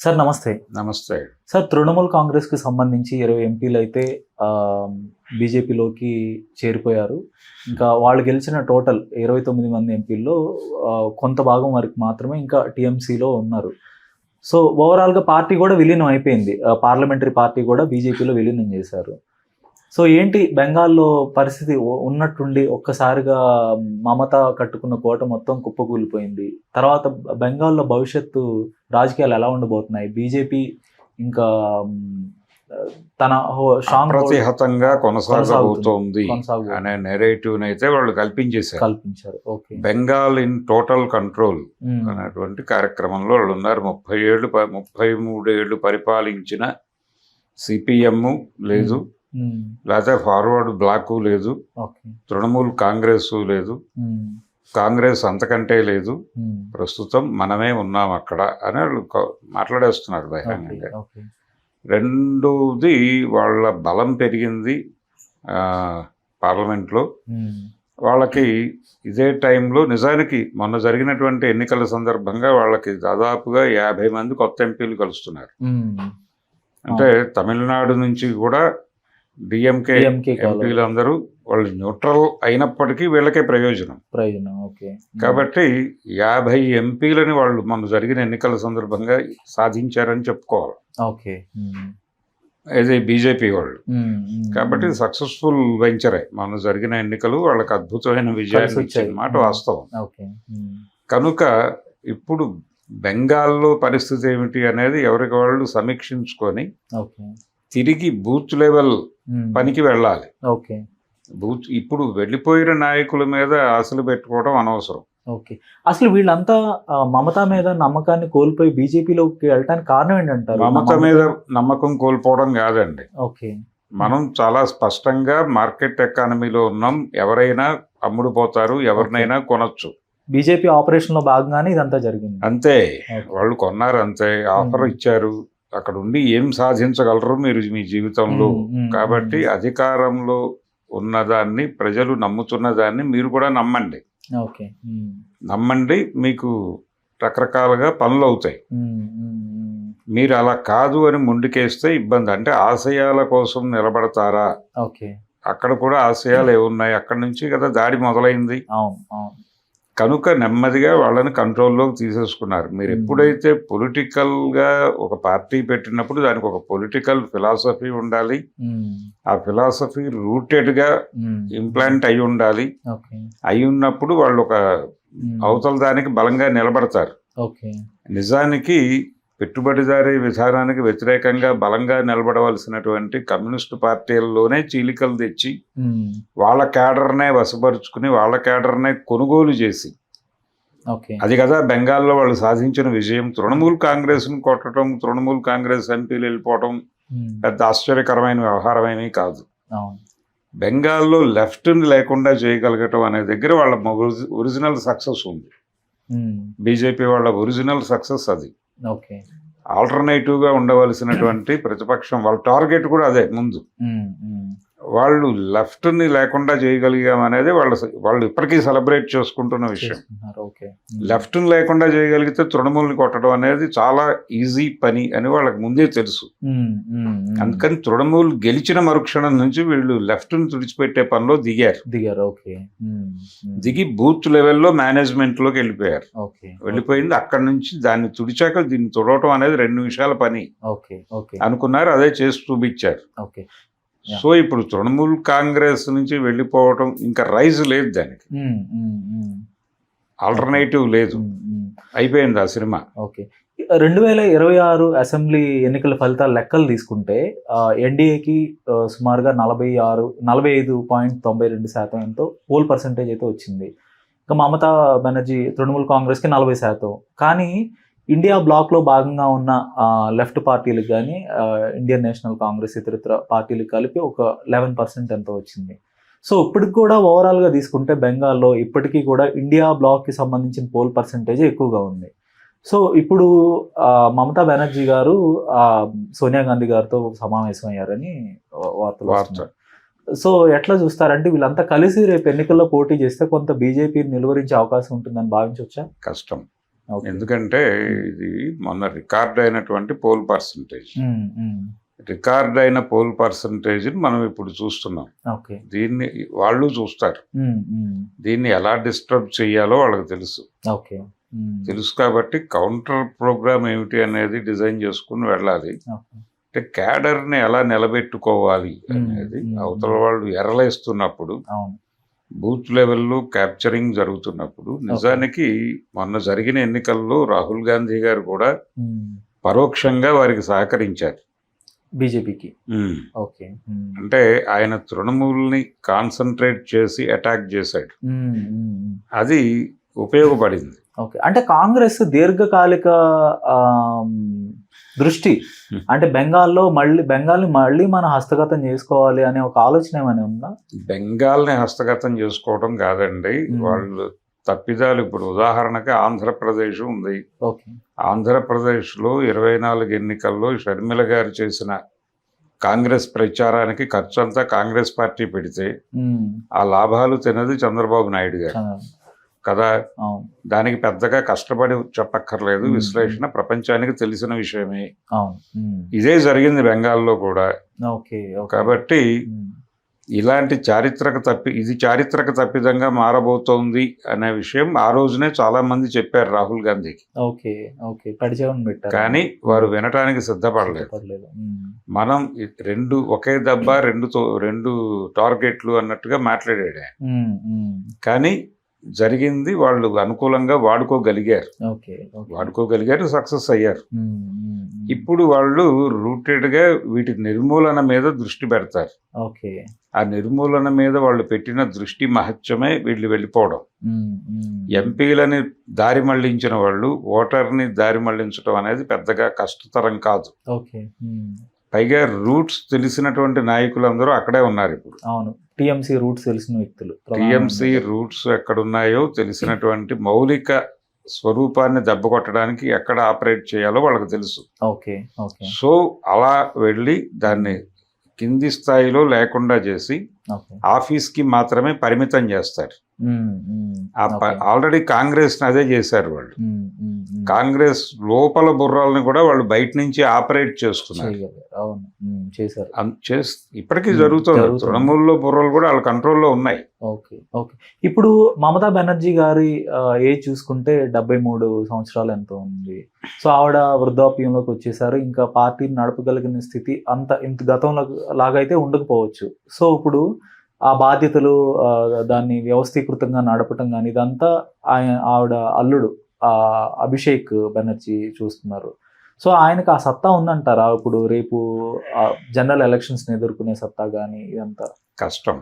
Sir నమస్తే. నమస్తే. Sir Trinamool కాంగ్రెస్‌కి సంబంధించి 20 ఎంపీలైతే బీజేపీలోకి చేరిపోయారు. ఇంకా వాళ్ళు గెలిచిన టోటల్ 29 మంది ఎంపీల్లో కొంత భాగం వరకు మాత్రమే ఇంకా టీఎంసీలో ఉన్నారు. సో, ఓవరాల్‌గా పార్టీ కూడా విలీనం అయిపోయింది. పార్లమెంటరీ పార్టీ కూడా బీజేపీలో విలీనం చేశారు. సో, ఏంటి బెంగాల్‌లో పరిస్థితి ఉన్నట్టుండి ఒక్కసారిగా మమత కట్టుకున్న కోట మొత్తం కుప్పకూలిపోయింది. తర్వాత బెంగాల్‌లో భవిష్యత్తు రాజకీయాలు ఎలా ఉండబోతున్నాయి? బీజేపీ ఇంకా తన స్ట్రాంగ్ అప్రతిహతంగా కొనసాగబోతోంది అనే నెరేటివ్ అయితే వాళ్ళు కల్పించారు. Okay. Bengal in total control అనేటువంటి కార్యక్రమంలో వాళ్ళు ఉన్నారు. 33 ఏళ్ళు పరిపాలించిన సిపిఎం లేదు, లేకపోతే ఫార్వర్డ్ బ్లాక్ లేదు, తృణమూల్ కాంగ్రెస్ లేదు, కాంగ్రెస్ అంతకంటే లేదు, ప్రస్తుతం మనమే ఉన్నాం అక్కడ అని వాళ్ళు మాట్లాడేస్తున్నారు బహిరంగంగా. రెండోది వాళ్ళ బలం పెరిగింది పార్లమెంట్లో. వాళ్ళకి ఇదే టైంలో నిజానికి మొన్న జరిగినటువంటి ఎన్నికల సందర్భంగా వాళ్ళకి దాదాపుగా 50 మంది కొత్త ఎంపీలు కలుస్తున్నారు. అంటే తమిళనాడు నుంచి కూడా డిఎంకే ఎంపీలందరూ వాళ్ళు న్యూట్రల్ అయినప్పటికీ వీళ్ళకే ప్రయోజనం. కాబట్టి 50 ఎంపీలని వాళ్ళు మన జరిగిన ఎన్నికల సందర్భంగా సాధించారని చెప్పుకోవాలి. ఇది బీజేపీ వాళ్ళు. కాబట్టి సక్సెస్ఫుల్ వెంచరే మన జరిగిన ఎన్నికలు వాళ్ళకి అద్భుతమైన విజయాన్ని ఇచ్చిన మాట వాస్తవం. కనుక ఇప్పుడు బెంగాల్లో పరిస్థితి ఏమిటి అనేది ఎవరికి వాళ్ళు సమీక్షించుకొని తిరిగి బూత్ లెవెల్ పనికి వెళ్ళాలి. బూత్ ఇప్పుడు వెళ్ళిపోయిన నాయకుల మీద ఆశలు పెట్టుకోవడం అనవసరం. అసలు వీళ్ళంతా మమతా మీద నమ్మకాన్ని కోల్పోయి బీజేపీలోకి వెళ్ళడానికి కారణం ఏంటంటారు? మమత మీద నమ్మకం కోల్పోవడం కాదండి. మనం చాలా స్పష్టంగా మార్కెట్ ఎకానమీలో ఉన్నాం. ఎవరైనా అమ్ముడు పోతారు, ఎవరినైనా కొనొచ్చు. బీజేపీ ఆపరేషన్ లో భాగంగానే ఇదంతా జరిగింది. అంతే, వాళ్ళు కొన్నారు, అంతే, ఆఫర్ ఇచ్చారు. అక్కడ ఉండి ఏం సాధించగలరు మీరు మీ జీవితంలో? కాబట్టి అధికారంలో ఉన్నదాన్ని, ప్రజలు నమ్ముతున్న దాన్ని మీరు కూడా నమ్మండి. నమ్మండి, మీకు రకరకాలుగా పనులు అవుతాయి. మీరు అలా కాదు అని ముందుకేస్తే ఇబ్బంది. అంటే ఆశయాల కోసం నిలబడతారా? అక్కడ కూడా ఆశయాలు ఏమున్నాయి? అక్కడి నుంచి కదా దాడి మొదలైంది. కనుక నెమ్మదిగా వాళ్ళని కంట్రోల్లోకి తీసేసుకున్నారు. మీరు ఎప్పుడైతే పొలిటికల్గా ఒక పార్టీ పెట్టినప్పుడు దానికి ఒక పొలిటికల్ ఫిలాసఫీ ఉండాలి. ఆ ఫిలాసఫీ రూటెడ్గా ఇంప్లాంట్ అయి ఉండాలి. అయి ఉన్నప్పుడు వాళ్ళు ఒక అవతల దానికి బలంగా నిలబడతారు. నిజానికి పెట్టుబడిదారీ విధానానికి వ్యతిరేకంగా బలంగా నిలబడవలసినటువంటి కమ్యూనిస్టు పార్టీలలోనే చీలికలు తెచ్చి వాళ్ళ క్యాడర్నే వశపరుచుకుని వాళ్ళ క్యాడర్నే కొనుగోలు చేసి, అది కదా బెంగాల్లో వాళ్ళు సాధించిన విజయం. తృణమూల్ కాంగ్రెస్ను కొట్టడం, తృణమూల్ కాంగ్రెస్ ఎంపీలు వెళ్ళిపోవడం పెద్ద ఆశ్చర్యకరమైన వ్యవహారమేమీ కాదు. బెంగాల్లో లెఫ్ట్ని లేకుండా చేయగలగటం అనే దగ్గర వాళ్ళ ఒరిజినల్ సక్సెస్ ఉంది. బీజేపీ వాళ్ళ ఒరిజినల్ సక్సెస్ అది. ఆల్టర్నేటివ్గా ఉండవలసినటువంటి ప్రతిపక్షం వాళ్ళ టార్గెట్ కూడా అదే. ముందు వాళ్ళు లెఫ్ట్ని లేకుండా చేయగలిగాం అనేది వాళ్ళు ఇప్పటికీ సెలబ్రేట్ చేసుకుంటున్న విషయం. లెఫ్ట్ని లేకుండా చేయగలిగితే తృణమూల్ని కొట్టడం అనేది చాలా ఈజీ పని అని వాళ్ళకి ముందే తెలుసు. అందుకని తృణమూల్ గెలిచిన మరుక్షణం నుంచి వీళ్ళు లెఫ్ట్ని తుడిచిపెట్టే పనిలో దిగారు. దిగి బూత్ లెవెల్లో మేనేజ్మెంట్లోకి వెళ్ళిపోయారు. వెళ్ళిపోయింది. అక్కడి నుంచి దాన్ని తుడిచాక దీన్ని తుడవటం అనేది 2 నిమిషాల పని అనుకున్నారు. అదే చేసి చూపించారు. సో ఇప్పుడు తృణమూల్ కాంగ్రెస్ నుంచి వెళ్ళిపోవటం ఇంకా రైజ్ లేదు, దానికి ఆల్టర్నేటివ్ లేదు, అయిపోయింది ఆ సినిమా. 2026 అసెంబ్లీ ఎన్నికల ఫలితాల లెక్కలు తీసుకుంటే ఎన్డీఏకి సుమారుగా 45.92% ఎంతో పోల్ పర్సెంటేజ్ అయితే వచ్చింది. ఇంకా మమతా బెనర్జీ తృణమూల్ కాంగ్రెస్కి 40%. కానీ ఇండియా బ్లాక్లో భాగంగా ఉన్న లెఫ్ట్ పార్టీలకు కానీ ఇండియన్ నేషనల్ కాంగ్రెస్ ఇతర పార్టీలకు కలిపి ఒక 11% ఎంతో వచ్చింది. సో ఇప్పటికి కూడా ఓవరాల్గా తీసుకుంటే బెంగాల్లో ఇప్పటికీ కూడా ఇండియా బ్లాక్కి సంబంధించిన పోల్ పర్సెంటేజ్ ఎక్కువగా ఉంది. సో ఇప్పుడు మమతా బెనర్జీ గారు సోనియా గాంధీ గారితో సమావేశం అయ్యారని వార్తలు. సో ఎట్లా చూస్తారంటే వీళ్ళంతా కలిసి రేపు ఎన్నికల్లో పోటీ చేస్తే కొంత బీజేపీని నిలువరించే అవకాశం ఉంటుందని భావించవచ్చా? కష్టం. ఓకే. ఎందుకంటే ఇది మొన్న రికార్డ్ అయినటువంటి పోల్ పర్సంటేజ్. రికార్డ్ అయిన పోల్ పర్సంటేజ్ మనం ఇప్పుడు చూస్తున్నాం. ఓకే. దీన్ని వాళ్ళు చూస్తారు. దీన్ని ఎలా డిస్టర్బ్ చేయాలో వాళ్ళకి తెలుసు. ఓకే. తెలుసు కాబట్టి కౌంటర్ ప్రోగ్రామ్ ఏమిటి అనేది డిజైన్ చేసుకుని వెళ్ళాలి. అంటే క్యాడర్ని ఎలా నిలబెట్టుకోవాలి అనేది అవతల వాళ్ళు ఎరలేస్తున్నప్పుడు, అవును. బూత్ లెవెల్లో క్యాప్చరింగ్ జరుగుతున్నప్పుడు, నిజానికి మొన్న జరిగిన ఎన్నికల్లో రాహుల్ గాంధీ గారు కూడా పరోక్షంగా వారికి సహకరించారు బీజేపీకి. ఓకే. అంటే ఆయన తృణమూల్ని కాన్సన్ట్రేట్ చేసి అటాక్ చేశాడు. అది ఉపయోగపడింది. ఓకే. అంటే కాంగ్రెస్ దీర్ఘకాలిక దృష్టి అంటే బెంగాల్ని మళ్ళీ మనం హస్తగతం చేసుకోవాలి అనే ఒక ఆలోచన ఏమైనా ఉందా? బెంగాల్ని హస్తగతం చేసుకోవడం కాదండి, వాళ్ళు తప్పిదాలు. ఇప్పుడు ఉదాహరణకి ఆంధ్రప్రదేశ్ ఉంది. ఆంధ్రప్రదేశ్లో 24 ఎన్నికల్లో షర్మిల గారు చేసిన కాంగ్రెస్ ప్రచారానికి ఖర్చు అంతా కాంగ్రెస్ పార్టీ పెడితే ఆ లాభాలు తినది చంద్రబాబు నాయుడు గారు కదా. దానికి పెద్దగా కష్టపడి చెప్పక్కర్లేదు, విశ్లేషణ ప్రపంచానికి తెలిసిన విషయమే. ఇదే జరిగింది బెంగాల్లో కూడా. కాబట్టి ఇలాంటి చారిత్రక తప్పిదంగా మారబోతోంది అనే విషయం ఆ రోజునే చాలా మంది చెప్పారు రాహుల్ గాంధీకి. కానీ వారు వినటానికి సిద్ధపడలేదు. మనం ఒకే దెబ్బ రెండు టార్గెట్లు అన్నట్టుగా మాట్లాడాడు. కానీ జరిగింది, వాళ్ళు అనుకూలంగా వాడుకోగలిగారు, సక్సెస్ అయ్యారు. ఇప్పుడు వాళ్ళు రూటెడ్గా వీటి నిర్మూలన మీద దృష్టి పెడతారు. ఆ నిర్మూలన మీద వాళ్ళు పెట్టిన దృష్టి మహత్యమే వీళ్ళు వెళ్ళిపోవడం. ఎంపీలని దారి మళ్లించిన వాళ్ళు ఓటర్ని దారి మళ్లించడం అనేది పెద్దగా కష్టతరం కాదు. పైగా రూట్స్ తెలిసినటువంటి నాయకులందరూ అక్కడే ఉన్నారు ఇప్పుడు. టీఎంసీ రూట్స్ తెలిసిన వ్యక్తులు, టీఎంసీ రూట్స్ ఎక్కడున్నాయో తెలిసినటువంటి మౌలిక స్వరూపాన్ని దెబ్బకొట్టడానికి ఎక్కడ ఆపరేట్ చేయాలో వాళ్ళకి తెలుసు. సో అలా వెళ్ళి దాన్ని కింది స్థాయిలో లేకుండా చేసి ఆఫీస్కి మాత్రమే పరిమితం చేస్తారు. ఆల్రెడీ కాంగ్రెస్ అదే చేశారు వాళ్ళు. కాంగ్రెస్ లోపల బుర్రాలని కూడా వాళ్ళు బయట నుంచి ఆపరేట్ చేస్తున్నారు. ఇప్పటికీ జరుగుతుంది. తృణమూల్లో బుర్రలు కూడా వాళ్ళ కంట్రోల్లో ఉన్నాయి. ఇప్పుడు మమతా బెనర్జీ గారి ఏజ్ చూసుకుంటే 73 సంవత్సరాలు ఎంతో ఉంది. సో ఆవిడ వృద్ధాప్యంలోకి వచ్చేసారు. ఇంకా పార్టీని నడపగలిగిన స్థితి ఇంత గతంలో లాగైతే ఉండకపోవచ్చు. సో ఇప్పుడు ఆ బాధ్యతలు, దాన్ని వ్యవస్థీకృతంగా నడపటం కానీ ఇదంతా ఆవిడ అల్లుడు అభిషేక్ బెనర్జీ చూస్తున్నారు. సో ఆయనకు ఆ సత్తా ఉందంటారా? ఇప్పుడు రేపు జనరల్ ఎలక్షన్స్ని ఎదుర్కొనే సత్తా కానీ ఇదంతా కష్టం.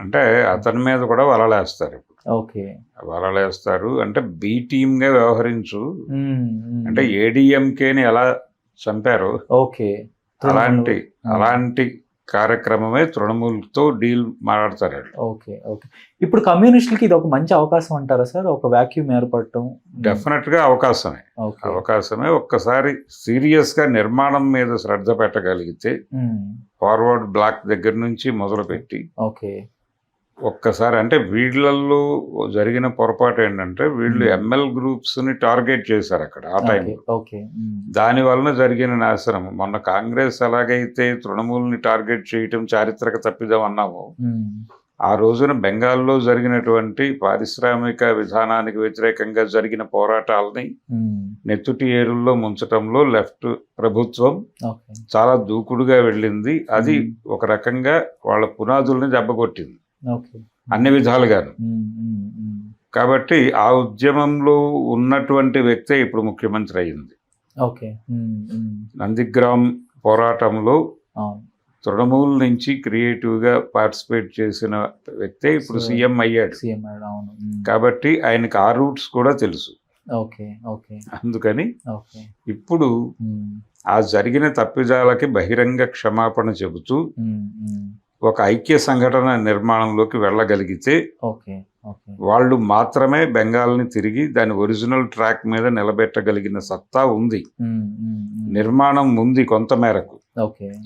అంటే అతని మీద కూడా వలలేస్తారు. వలలేస్తారు అంటే బి టీమ్గా వ్యవహరించు, అంటే ఏడీఎంకేని ఎలా చంపారు అలాంటి కార్యక్రమమే తృణమూల్తో డీల్ మాట్లాడతారు. ఇప్పుడు కమ్యూనిస్టులకి ఇది ఒక మంచి అవకాశం అంటారా సార్? ఒక వాక్యూమ్ ఏర్పడటం డెఫినెట్గా అవకాశమే. ఒక్కసారి సీరియస్గా నిర్మాణం మీద శ్రద్ధ పెట్టగలిగితే, ఫార్వర్డ్ బ్లాక్ దగ్గర నుంచి మొదలుపెట్టి ఒక్కసారి, అంటే వీళ్ళల్లో జరిగిన పొరపాటు ఏంటంటే వీళ్ళు ఎంఎల్ గ్రూప్స్ని టార్గెట్ చేశారు అక్కడ ఆ టైంలో. దాని వలన జరిగిన నాశనం. మొన్న కాంగ్రెస్ ఎలాగైతే తృణమూల్ని టార్గెట్ చేయటం చారిత్రక తప్పిదం అన్నామో, ఆ రోజున బెంగాల్లో జరిగినటువంటి పారిశ్రామిక విధానానికి వ్యతిరేకంగా జరిగిన పోరాటాలని నెత్తుటి ఏరుల్లో ముంచటంలో లెఫ్ట్ ప్రభుత్వం చాలా దూకుడుగా వెళ్ళింది. అది ఒక రకంగా వాళ్ళ పునాదుల్ని దెబ్బకొట్టింది అన్ని విధాలుగాను. కాబట్టి ఆ ఉద్యమంలో ఉన్నటువంటి వ్యక్తే ఇప్పుడు ముఖ్యమంత్రి అయింది. నందిగ్రామ్ పోరాటంలో తృణమూల్ నుంచి క్రియేటివ్గా పార్టిసిపేట్ చేసిన వ్యక్తే ఇప్పుడు సీఎం అయ్యాడు. కాబట్టి ఆయనకు ఆ రూట్స్ కూడా తెలుసు. అందుకని ఇప్పుడు ఆ జరిగిన తప్పిదాలకి బహిరంగ క్షమాపణ చెబుతూ ఒక ఐక్య సంఘటన నిర్మాణంలోకి వెళ్ళగలిగితే వాళ్ళు మాత్రమే బెంగాల్ని తిరిగి దాని ఒరిజినల్ ట్రాక్ మీద నిలబెట్టగలిగిన సత్తా ఉంది. నిర్మాణం ఉంది కొంత మేరకు,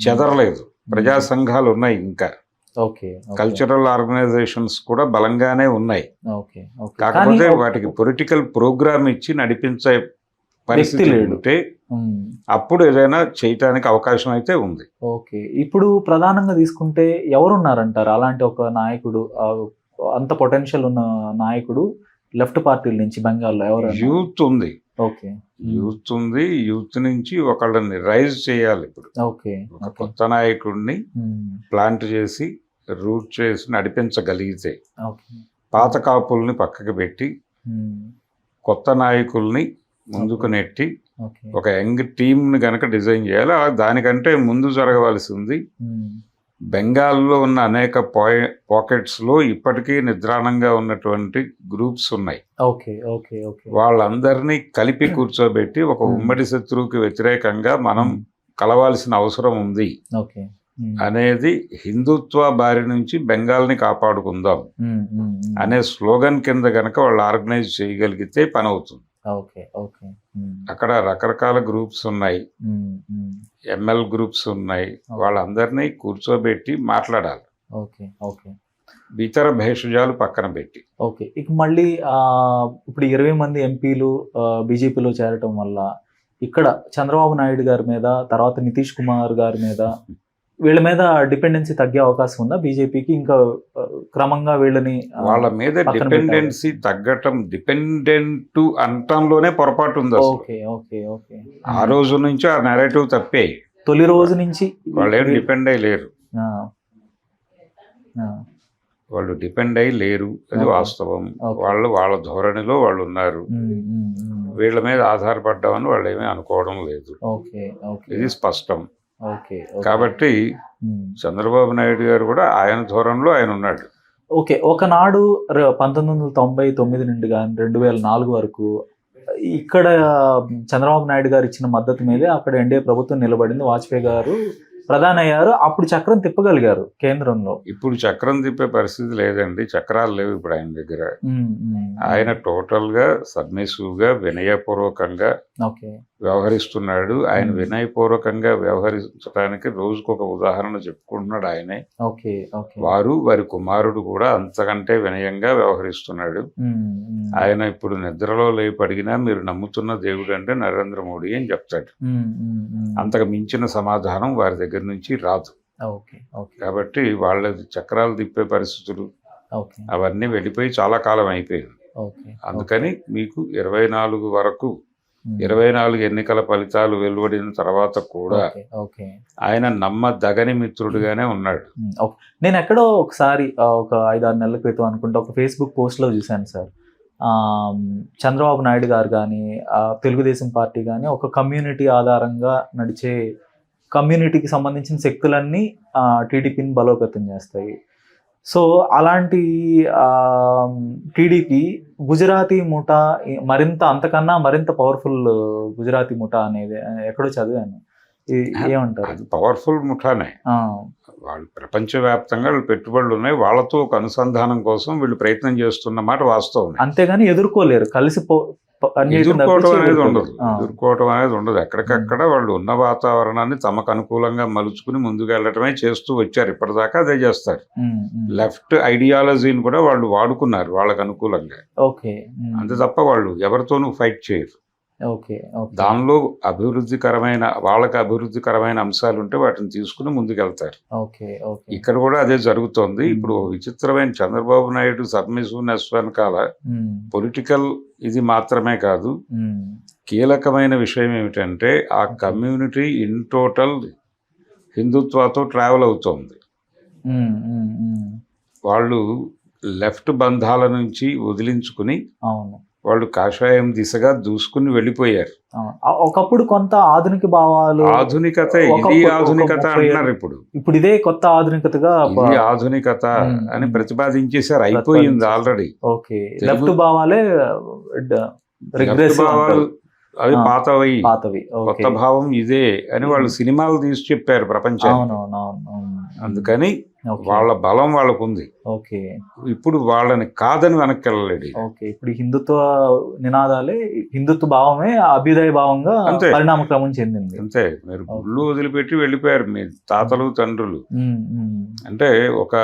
చెదరలేదు. ప్రజా సంఘాలు ఉన్నాయి ఇంకా. ఓకే. కల్చరల్ ఆర్గనైజేషన్స్ కూడా బలంగానే ఉన్నాయి. ఓకే. ఓకే. కాకపోతే కానీ వాటికి పొలిటికల్ ప్రోగ్రామ్ ఇచ్చి నడిపించే పరిస్థితి లేడు. ఉంటే హ్మ్. అప్పుడు ఏదైనా చేయటానికి అవకాశం అయితే ఉంది. ఓకే. ఇప్పుడు ప్రధానంగా తీసుకుంటే ఎవరున్నారంటారు? అలాంటి ఒక నాయకుడు అంత పొటెన్షియల్ ఉన్న నాయకుడు లెఫ్ట్ పార్టీల నుంచి బెంగాల్‌లో ఎవరన్నా? యూత్ ఉంది. ఓకే. యూత్ ఉంది. యూత్ నుంచి ఒకళ్ళని రైజ్ చేయాలి ఇప్పుడు. ఓకే. ఒక ఓకే. కొత్త నాయకుడిని హ్మ్. ప్లాంట్ చేసి రూట్ చేసి నడిపించగలిగితే ఓకే. పాత కాపుల్ని పక్కకి పెట్టి హ్మ్. కొత్త నాయకుల్ని ముందుకు నెట్టి ఓకే. ఒక యంగ్ టీంని గనక డిజైన్ చేయాలి. దానికంటే ముందు జరగవలసింది హ్మ్. బెంగాల్లో ఉన్న అనేక పాకెట్స్లో ఇప్పటికీ నిద్రాణంగా ఉన్నటువంటి గ్రూప్స్ ఉన్నాయి. ఓకే. ఓకే. ఓకే. వాళ్ళందరినీ కలిపి కూర్చోబెట్టి ఒక ఉమ్మడి శత్రువుకి వ్యతిరేకంగా మనం కలవాల్సిన అవసరం ఉంది ఓకే. అనేది హిందుత్వ బారి నుంచి బెంగాల్ని కాపాడుకుందాం అనే స్లోగన్ కింద గనక వాళ్ళు ఆర్గనైజ్ చేయగలిగితే పని అవుతుంది. ఓకే. ఓకే. అక్కడ రకరకాల గ్రూప్స్ ఉన్నాయి, ఎంఎల్ గ్రూప్స్ ఉన్నాయి. వాళ్ళందరినీ కూర్చోబెట్టి మాట్లాడాలి. ఓకే. ఓకే. ఇతర భేషజాలు పక్కన పెట్టి. ఓకే. ఇక మళ్ళీ ఇప్పుడు 20 మంది ఎంపీలు బీజేపీలో చేరటం వల్ల ఇక్కడ చంద్రబాబు నాయుడు గారి మీద, తర్వాత నితీష్ కుమార్ గారి మీద, వీళ్ళ మీద డిపెండెన్సీ తగ్గే అవకాశం ఉందా బీజేపీకి? ఇంకా క్రమంగా వీళ్ళని వాళ్ళ మీద డిపెండెన్సీ తగ్గటం, డిపెండెంట్ అంటంలోనే పొరపాటు ఉంది అసలు. ఓకే. ఓకే. ఓకే. ఆ రోజు నుంచి ఆ నెరేటివ్ తప్పే. తొలి రోజు నుంచి వాళ్ళు ఏం డిపెండ్ అయ్యి లేరు. వాళ్ళు డిపెండ్ అయ్యి లేరు, అది వాస్తవం. వాళ్ళ ధోరణిలో వాళ్ళు ఉన్నారు. వీళ్ళ మీద ఆధారపడ్డామని వాళ్ళు ఏమీ అనుకోవడం లేదు. ఇది స్పష్టం. కాబట్టి చంద్రబాబు నాయుడు గారు కూడా ఆయన ధోరణిలో ఆయన ఉన్నాడు. ఓకే. ఒకనాడు 1999 నుండి కానీ 2004 వరకు ఇక్కడ చంద్రబాబు నాయుడు గారు ఇచ్చిన మద్దతు మీదే అక్కడ ఎన్డీఏ ప్రభుత్వం నిలబడింది. వాజ్పేయి గారు ప్రధాని అయ్యారు. అప్పుడు చక్రం తిప్పగలిగారు కేంద్రంలో. ఇప్పుడు చక్రం తిప్పే పరిస్థితి లేదండి. చక్రాలు లేవు ఇప్పుడు ఆయన దగ్గర. ఆయన టోటల్ గా సబ్మిసివ్ గా వినయపూర్వకంగా వ్యవహరిస్తున్నాడు. ఆయన వినయపూర్వకంగా వ్యవహరించడానికి రోజుకొక ఉదాహరణ చెప్పుకుంటున్నాడు ఆయనే. వారి కుమారుడు కూడా అంతకంటే వినయంగా వ్యవహరిస్తున్నాడు. ఆయన ఇప్పుడు నిద్రలో లేపి అడిగినా మీరు నమ్ముతున్న దేవుడు అంటే నరేంద్ర మోడీ అని చెప్తాడు. అంతకు మించిన సమాధానం వారి దగ్గర నుంచి రాదు. కాబట్టి వాళ్ళ చక్రాలు తిప్పే పరిస్థితులు అవన్నీ వెళ్ళిపోయి చాలా కాలం అయిపోయింది. అందుకని మీకు 24 వరకు 24 ఎన్నికల ఫలితాలు వెలువడిన తర్వాత కూడా ఆయన నమ్మదగని మిత్రుడుగానే ఉన్నాడు. నేను ఎక్కడో ఒకసారి ఒక 5-6 నెలల క్రితం అనుకుంటా ఒక ఫేస్బుక్ పోస్ట్ లో చూశాను సార్. చంద్రబాబు నాయుడు గారు కానీ తెలుగుదేశం పార్టీ కానీ ఒక కమ్యూనిటీ ఆధారంగా నడిచే, కమ్యూనిటీకి సంబంధించిన శక్తులన్నీ టీడీపీని బలోపేతం చేస్తాయి. సో అలాంటి టీడీపీ గుజరాతీ ముఠా అంతకన్నా మరింత పవర్ఫుల్ గుజరాతీ ముఠా అనేది ఎక్కడో చదివాను. ఏమంటారు? అది పవర్ఫుల్ ముఠానే. వాళ్ళు ప్రపంచవ్యాప్తంగా పెట్టుబడులు ఉన్నాయి. వాళ్ళతో ఒక అనుసంధానం కోసం వీళ్ళు ప్రయత్నం చేస్తున్న మాట వాస్తవం. అంతేగాని ఎదుర్కోలేరు. ఎదుర్కోవటం అనేది ఉండదు. ఎక్కడికక్కడ వాళ్ళు ఉన్న వాతావరణాన్ని తమకు అనుకూలంగా మలుచుకుని ముందుకు వెళ్ళటమే చేస్తూ వచ్చారు. ఇప్పటిదాకా అదే చేస్తారు. లెఫ్ట్ ఐడియాలజీని కూడా వాళ్ళు వాడుకున్నారు వాళ్ళకు అనుకూలంగా. అంతే తప్ప వాళ్ళు ఎవరితోనూ ఫైట్ చేయరు. దానిలో వాళ్ళకి అభివృద్ధికరమైన అంశాలు ఉంటే వాటిని తీసుకుని ముందుకెళ్తారు. ఇక్కడ కూడా అదే జరుగుతోంది. ఇప్పుడు విచిత్రమైన చంద్రబాబు నాయుడు సబ్మిసివ్నెస్ వెనకాల పొలిటికల్ ఇది మాత్రమే కాదు, కీలకమైన విషయం ఏమిటంటే ఆ కమ్యూనిటీ ఇన్ టోటల్ హిందుత్వతో ట్రావెల్ అవుతోంది. వాళ్ళు లెఫ్ట్ బంధాల నుంచి వదిలించుకుని వాళ్ళు కాషాయం దిశగా దూసుకుని వెళ్ళిపోయారు. ఒకప్పుడు కొంత ఆధునిక భావాలు, ఆధునికత అంటున్నారు. ఇప్పుడు ఇదే కొత్త ఆధునికతగా ఇది ఆధునికత అని ప్రతిపాదించేశారు. అయిపోయింది ఆల్రెడీ. లెఫ్ట్ భావాలే భావాలు అవి పాతవి. కొత్త భావం ఇదే అని వాళ్ళు సినిమాలు తీసి చెప్పారు ప్రపంచానికి. అందుకని ఓకే. వాళ్ళ బలం వాళ్ళకు ఉంది. ఓకే. ఇప్పుడు వాళ్ళని కాదని వెనక్కి వెళ్ళలేడు ఈయన. ఓకే. ఇప్పుడు ఈ హిందుత్వ నినాదాలే హిందుత్వ భావమే అభ్యుదయ భావంగా అంతే. పరిణామ క్రమం చెందింది. అంతే, మీరు గుళ్ళు వదిలిపెట్టి వెళ్ళిపోయారు మీ తాతలు తండ్రులు. అంటే ఒక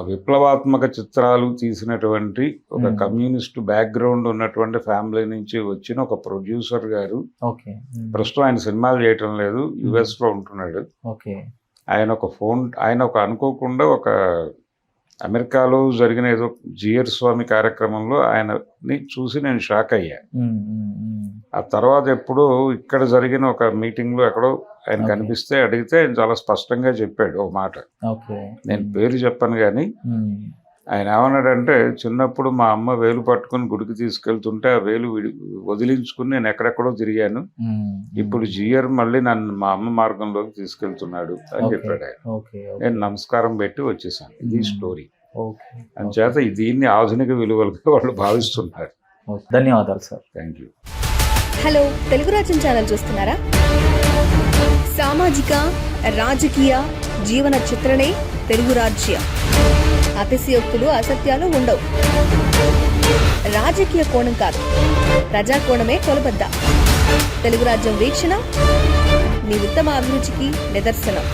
విప్లవాత్మక చిత్రాలు తీసినటువంటి ఒక కమ్యూనిస్ట్ బ్యాక్గ్రౌండ్ ఉన్నటువంటి ఫ్యామిలీ నుంచి వచ్చిన ఒక ప్రొడ్యూసర్ గారు, ఓకే. ప్రస్తుతం ఆయన సినిమాలు చేయటం లేదు, యుఎస్ లో ఉంటున్నాడు. ఓకే. ఆయన ఒక అనుకోకుండా ఒక అమెరికాలో జరిగిన ఏదో జిఆర్ స్వామి కార్యక్రమంలో ఆయనని చూసి నేను షాక్ అయ్యా. ఆ తర్వాత ఎప్పుడో ఇక్కడ జరిగిన ఒక మీటింగ్ లో ఎక్కడో ఆయన కనిపిస్తే అడిగితే ఆయన చాలా స్పష్టంగా చెప్పాడు ఒక మాట. నేను పేరు చెప్పను కానీ ఆయన ఏమన్నాడంటే, చిన్నప్పుడు మా అమ్మ వేలు పట్టుకుని గుడికి తీసుకెళ్తుంటే ఆ వేలు వదిలించుకుని నేను ఎక్కడెక్కడో తిరిగాను, ఇప్పుడు జిఆర్ మళ్ళీ నన్ను మా అమ్మ మార్గంలోకి తీసుకెళ్తున్నాడు అని చెప్పాడు ఆయన. నేను నమస్కారం పెట్టి వచ్చేసాను. ఇది స్టోరీ. అంచేత దీన్ని ఆధునిక విలువలుగా వాళ్ళు భావిస్తున్నారు. ధన్యవాదాలు sir. Thank you. Hello, Telugu రాజ్యం ఛానల్ చూస్తున్నారా? సామాజిక రాజకీయ జీవన చిత్రణే తెలుగు రాజ్యం. అతిశయోక్తులు అసత్యాలు ఉండవు. రాజకీయ కోణం కాదు, ప్రజా కోణమే కొలబద్ద. తెలుగు రాజ్యం వీక్షణ మీ ఉత్తమ అభిరుచికి నిదర్శనం.